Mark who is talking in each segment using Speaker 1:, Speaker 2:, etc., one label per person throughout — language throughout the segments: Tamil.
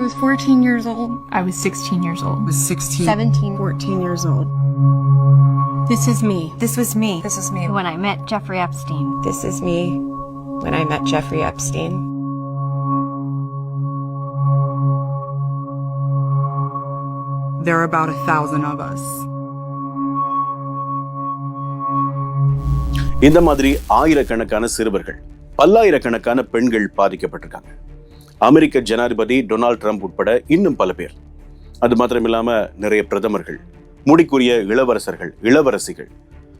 Speaker 1: was 14 years old.
Speaker 2: I was 16 years old.
Speaker 3: I was 16.
Speaker 1: 17.
Speaker 3: 14 years old. This is me.
Speaker 4: This was me.
Speaker 5: This is me.
Speaker 6: When I met Jeffrey Epstein.
Speaker 4: This is me when I met Jeffrey Epstein.
Speaker 3: There are about 1,000 of us.
Speaker 7: இந்த மாதிரி ஆயிரக்கணக்கான சிறுவர்கள், பல்லாயிரக்கணக்கான பெண்கள் பாதிக்கப்பட்டிருக்காங்க. அமெரிக்க ஜனாதிபதி டொனால்ட் ட்ரம்ப் உட்பட இன்னும் பல பேர். அது மாத்திரமில்லாம நிறைய பிரதமர்கள், முடிக்குரிய இளவரசர்கள், இளவரசிகள்,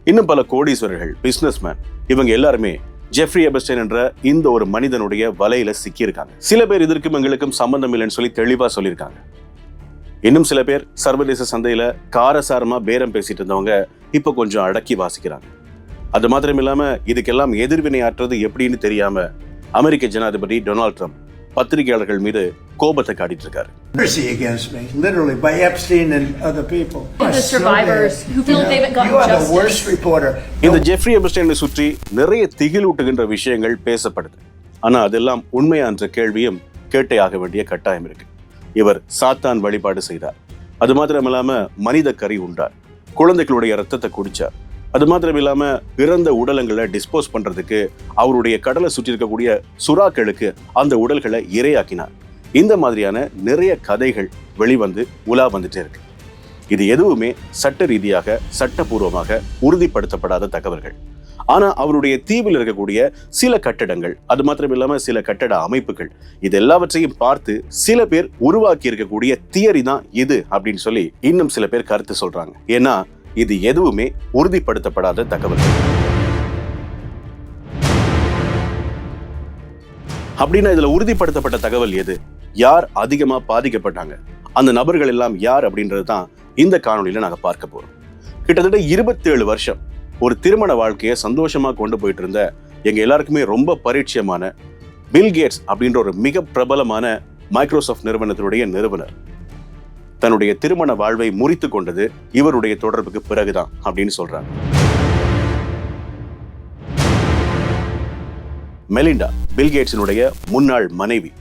Speaker 7: இன்னும் பல கோடீஸ்வரர்கள், பிசினஸ்மேன், இவங்க எல்லாருமே ஜெஃப்ரி எபஸ்டைன் என்ற இந்த ஒரு மனிதனுடைய வலையில சிக்கியிருக்காங்க. சில பேர் இதற்கும் எங்களுக்கும் சம்பந்தம் இல்லைன்னு சொல்லி தெளிவா சொல்லியிருக்காங்க. இன்னும் சில பேர் சர்வதேச சந்தையில காரசாரமா பேரம் பேசிட்டு இருந்தவங்க இப்ப கொஞ்சம் அடக்கி வாசிக்கிறாங்க. அது மாத்திரம் இல்லாம இதுக்கெல்லாம் எதிர்வினை ஆற்றுறது எப்படின்னு தெரியாம அமெரிக்க ஜனாதிபதி டொனால்ட் ட்ரம்ப் பத்திரிகையாளர்கள் மீது கோபத்தை காட்டிட்டு இருக்காரு.
Speaker 8: Against me, literally by Epstein and other people.
Speaker 5: The survivors who feel they haven't gotten justice.
Speaker 8: You are the worst reporter.
Speaker 7: இந்த ஜெஃப்ரி எபஸ்டைனை சுற்றி நிறைய திகிலூட்டுகின்ற விஷயங்கள் பேசப்படுது. ஆனா அதெல்லாம் உண்மையா என்ற கேள்வியும் கேட்டே ஆக வேண்டிய கட்டாயம் இருக்கு. இவர் சாத்தான் வழிபாடு செய்தார். அது மாத்திரமில்லாம மனித கறி உண்டார். குழந்தைகளுடைய ரத்தத்தை குடிச்சார். அது மாத்திரம் இல்லாம இறந்த உடலங்களை டிஸ்போஸ் பண்றதுக்கு அவருடைய கடலை சுற்றி இருக்கக்கூடிய சுறாக்களுக்கு அந்த உடல்களை இரையாக்கினார். இந்த மாதிரியான நிறைய கதைகள் வெளிவந்து உலா வந்துட்டே இருக்கு. இது எதுவுமே சட்ட ரீதியாக சட்டபூர்வமாக உறுதிப்படுத்தப்படாத தகவல்கள். ஆனா அவருடைய தீவில் இருக்கக்கூடிய சில கட்டடங்கள், அது மாத்திரம் இல்லாம சில கட்டட அமைப்புகள், இது எல்லாவற்றையும் பார்த்து சில பேர் உருவாக்கி இருக்கக்கூடிய தியரி தான் இது அப்படின்னு சொல்லி இன்னும் சில பேர் கருத்து சொல்றாங்க. ஏன்னா இது எதுவுமே உறுதிப்படுத்தப்படாத தகவல். அப்படின்னா இதுல உறுதிப்படுத்தப்பட்ட தகவல் எது? யார் அதிகமா பாதிக்கப்பட்டாங்க? அந்த நபர்கள் எல்லாம் யார் அப்படின்றது தான் இந்த காணொலியில நாங்க பார்க்க போறோம். கிட்டத்தட்ட 27 வருஷம் ஒரு திருமண வாழ்க்கையை சந்தோஷமா கொண்டு போயிட்டு இருந்த எங்க எல்லாருக்குமே ரொம்ப பரிச்சயமான பில் கேட்ஸ் அப்படின்ற ஒரு மிக பிரபலமான மைக்ரோசாஃப்ட் நிறுவனத்தினுடைய நிறுவனர் தன்னுடைய திருமண வாழ்வை முறித்து கொண்டது இவருடைய தொடர்புக்கு பிறகுதான் அப்படின்னு சொல்றாங்க. மெலிண்டா, பில் கேட்ஸினுடைய முன்னாள் மனைவி.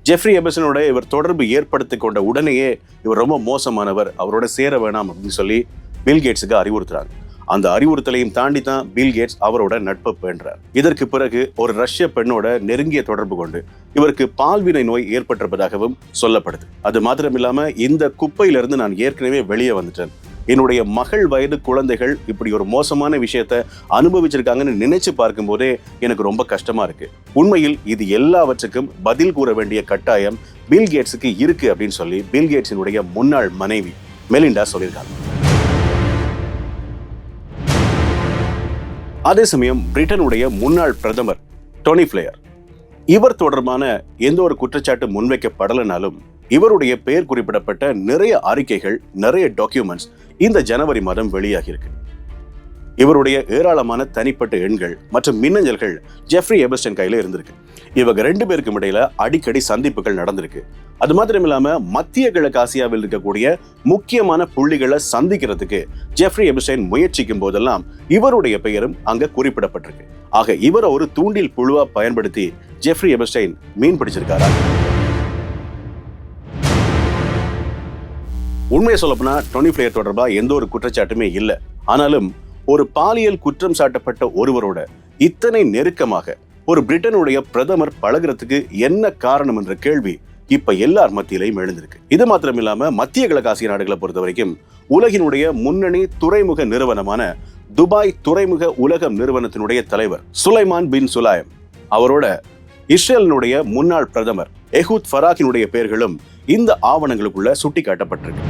Speaker 7: ஜெஃப்ரி எபஸ்டைனோட இவர் தொடர்பு ஏற்படுத்திக் கொண்ட உடனேயே இவர் ரொம்ப மோசமானவர், அவரோட சேர வேணாம் அப்படின்னு சொல்லி பில் கேட்ஸுக்கு அறிவுறுத்துறாங்க. அந்த அறிவுறுத்தலையும் தாண்டி தான் பில் கேட்ஸ் அவரோட நட்பை பேண்றார். இதற்கு பிறகு ஒரு ரஷ்ய பெண்ணோட நெருங்கிய தொடர்பு கொண்டு இவருக்கு பால்வினை நோய் ஏற்பட்டிருப்பதாகவும் சொல்லப்படுது. அது மாத்திரமில்லாம இந்த குப்பையிலிருந்து நான் ஏற்கனவே வெளியே வந்துட்டேன், என்னுடைய மகள் வயது குழந்தைகள் இப்படி ஒரு மோசமான விஷயத்த அனுபவிச்சிருக்காங்கன்னு நினைச்சு பார்க்கும் போதே எனக்கு ரொம்ப கஷ்டமா இருக்கு. உண்மையில் இது எல்லாவற்றுக்கும் பதில் கூற வேண்டிய கட்டாயம் பில் கேட்ஸுக்கு இருக்கு அப்படின்னு சொல்லி பில் கேட்ஸினுடைய முன்னாள் மனைவி மெலிண்டா சொல்லியிருக்காங்க. அதே சமயம் பிரிட்டனுடைய முன்னாள் பிரதமர் டோனி பிளேயர், இவர் தொடர்பான எந்த ஒரு குற்றச்சாட்டு முன்வைக்கப்படலனாலும் இவருடைய பெயர் குறிப்பிடப்பட்ட நிறைய அறிக்கைகள், நிறைய டாக்குமெண்ட்ஸ் இந்த ஜனவரி மாதம் வெளியாகியிருக்கு. இவருடைய ஏராளமான தனிப்பட்ட எண்கள் மற்றும் மின்னஞ்சல்கள் ஜெஃப்ரி எபஸ்டைன் கையில இருந்திருக்கு. இவங்க 2 பேருக்கும் இடையில அடிக்கடி சந்திப்புகள் நடந்திருக்கு. அது மாத்திரம் இல்லாம மத்திய கிழக்கு ஆசியாவில் இருக்கக்கூடிய முக்கியமான புள்ளிகளை சந்திக்கிறதுக்கு ஜெஃப்ரி எபஸ்டைன் முயற்சிக்கும் போதெல்லாம் இவருடைய பெயரும் அங்க குறிப்பிடப்பட்டிருக்கு. ஆக இவரை ஒரு தூண்டில் புழுவா பயன்படுத்தி ஜெஃப்ரி எபஸ்டைன் மீன் பிடிச்சிருக்காரா? உண்மையை சொல்லப்போனா டோனி பிளேயர் தொடர்பா எந்த ஒரு குற்றச்சாட்டுமே இல்லை. ஆனாலும் ஒரு பாலியல் குற்றம் சாட்டப்பட்ட ஒருவரோட இத்தனை நெருக்கமாக ஒரு பிரிட்டனுடைய பிரதமர் பழகிறதுக்கு என்ன காரணம் என்ற கேள்வி இப்ப எல்லார் மத்தியிலையும் எழுந்திருக்கு. இது மாத்திரம் இல்லாம மத்திய கிழக்காசிய நாடுகளை பொறுத்த வரைக்கும் உலகினுடைய முன்னணி துறைமுக நிறுவனமான துபாய் துறைமுக உலகம் நிறுவனத்தினுடைய தலைவர் சுலைமான் பின் சுலைம், அவரோட இஸ்ரேலினுடைய முன்னாள் பிரதமர் எஹூத் ஃபராக்கினுடைய பெயர்களும் இந்த ஆவணங்களுக்குள்ள சுட்டி காட்டப்பட்டிருக்கு.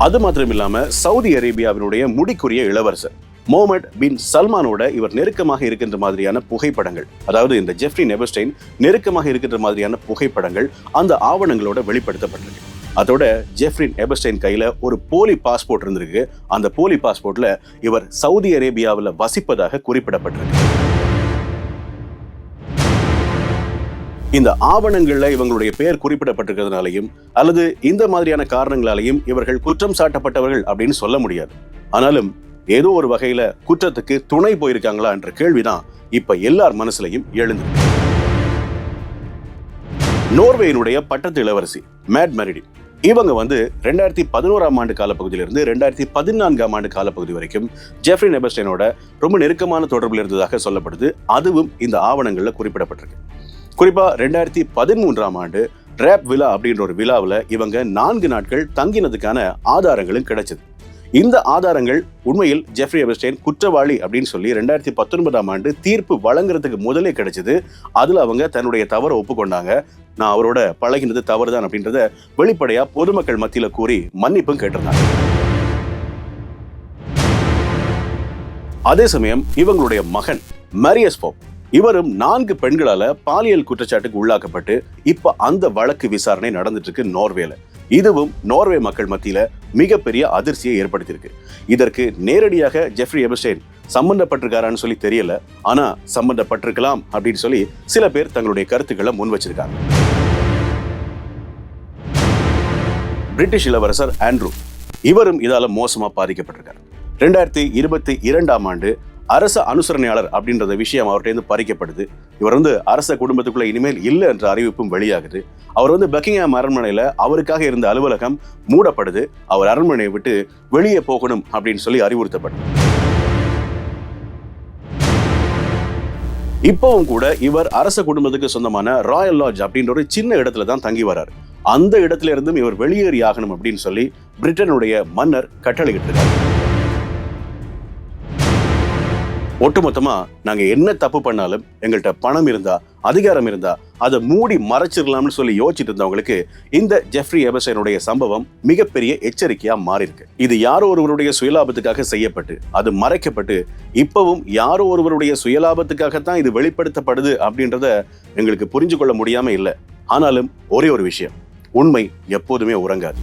Speaker 7: அது மாத்திரம் இல்லாம சவுதி அரேபியாவினுடைய முடிக்குரிய இளவரசர் முகமது பின் சல்மானோட இவர் நெருக்கமாக இருக்கின்ற மாதிரியான புகைப்படங்கள், அதாவது இந்த ஜெஃப்ரி எபஸ்டைன் நெருக்கமாக இருக்கின்ற மாதிரியான புகைப்படங்கள் அந்த ஆவணங்களோட வெளிப்படுத்தப்பட்டிருக்கு. அதோட ஜெஃப்ரி எபஸ்டைன் கையில ஒரு போலி பாஸ்போர்ட் இருந்திருக்கு. அந்த போலி பாஸ்போர்ட்ல இவர் சவுதி அரேபியாவில் வசிப்பதாக குறிப்பிடப்பட்டிருக்கு. இந்த ஆவணங்கள்ல இவங்களுடைய பெயர் குறிப்பிடப்பட்டிருக்கிறதுனாலையும் அல்லது இந்த மாதிரியான காரணங்களாலையும் இவர்கள் குற்றம் சாட்டப்பட்டவர்கள் அப்படின்னு சொல்ல முடியாது. ஆனாலும் ஏதோ ஒரு வகையில குற்றத்துக்கு துணை போயிருக்காங்களா என்ற கேள்விதான் இப்ப எல்லார் மனசுலையும் எழுந்திருக்கு. நோர்வேயினுடைய பட்டத்து இளவரசி மேட் மெரிடி இவங்க 2011ஆம் ஆண்டு காலப்பகுதியிலிருந்து 2014ஆம் ஆண்டு காலப்பகுதி வரைக்கும் ஜெஃப்ரி எப்ஸ்டைனோட ரொம்ப நெருக்கமான தொடர்பில் இருந்ததாக சொல்லப்படுது. அதுவும் இந்த ஆவணங்கள்ல குறிப்பிடப்பட்டிருக்கு. குறிப்பா 2013ஆம் ஆண்டு ரேப் விழா அப்படின்ற ஒரு விழாவில் இவங்க 4 நாட்கள் தங்கினதுக்கான ஆதாரங்களும் கிடைச்சது. இந்த ஆதாரங்கள் உண்மையில் ஜெஃப்ரி எப்ஸ்டைன் குற்றவாளி அப்படின்னு சொல்லி 2019ஆம் ஆண்டு தீர்ப்பு வழங்குறதுக்கு முதலே கிடைச்சது. அதுல அவங்க தன்னுடைய தவறை ஒப்புக்கொண்டாங்க. நான் அவரோட பழகினது தவறுதான் அப்படின்றத வெளிப்படையா பொதுமக்கள் மத்தியில கூறி மன்னிப்பும் கேட்டிருந்தாங்க. அதே சமயம் இவங்களுடைய மகன் மரியஸ் போப் இவரும் 4 பெண்களால பாலியல் குற்றச்சாட்டுக்கு உள்ளாக்கப்பட்டு இப்ப அந்த வழக்கு விசாரணை நடந்துட்டு இருக்கு நோர்வேல. இதுவும் நோர்வே மக்கள் மத்தியில மிகப்பெரிய அதிர்ச்சியை ஏற்படுத்தியிருக்கு. இதற்கு நேரடியாக ஜெஃப்ரி எப்ஸ்டைன் சம்பந்தப்பட்டிருக்காரான்னு சொல்லி தெரியல. ஆனா சம்பந்தப்பட்டிருக்கலாம் அப்படின்னு சொல்லி சில பேர் தங்களுடைய கருத்துக்களை முன் வச்சிருக்காங்க. பிரிட்டிஷ் இளவரசர் ஆண்ட்ரூ இவரும் இதால மோசமா பாதிக்கப்பட்டிருக்காரு. 2022ஆம் ஆண்டு அரச அனுசரணையாளர் அப்படின்றத விஷயம் அவர்கிட்ட பறிக்கப்படுது. இவர் அரச குடும்பத்துக்குள்ள இனிமேல் இல்லை என்ற அறிவிப்பும் வெளியாகுது. அவர் பக்கிங்ஹாம் அரண்மனையில அவருக்காக இருந்த அலுவலகம் மூடப்படுது. அவர் அரண்மனையை விட்டு வெளியே போகணும் அப்படின்னு சொல்லி அறிவுறுத்தப்படுது. இப்பவும் கூட இவர் அரச குடும்பத்துக்கு சொந்தமான ராயல் லாட்ஜ் அப்படின்ற ஒரு சின்ன இடத்துல தான் தங்கி வர்றாரு. அந்த இடத்துல இருந்தும் இவர் வெளியேறி ஆகணும் அப்படின்னு சொல்லி பிரிட்டனுடைய மன்னர் கட்டளையிட்டு இருக்காரு. ஒட்டுமொத்தமா நாங்க என்ன தப்பு பண்ணாலும் எங்கள்கிட்ட பணம் இருந்தா அதிகாரம் இருந்தா அதை மூடி மறைச்சிடலாம்னு சொல்லி யோசிச்சுட்டு இருந்தவங்களுக்கு இந்த ஜெஃப்ரி எப்ஸ்டைனுடைய சம்பவம் மிகப்பெரிய எச்சரிக்கையா மாறி இருக்கு. இது யாரோ ஒருவருடைய சுயலாபத்துக்காக செய்யப்பட்டு அது மறைக்கப்பட்டு இப்பவும் யாரோ ஒருவருடைய சுயலாபத்துக்காகத்தான் இது வெளிப்படுத்தப்படுது அப்படின்றத எங்களுக்கு புரிஞ்சு கொள்ள முடியாம இல்லை. ஆனாலும் ஒரே ஒரு விஷயம், உண்மை எப்போதுமே உறங்காது.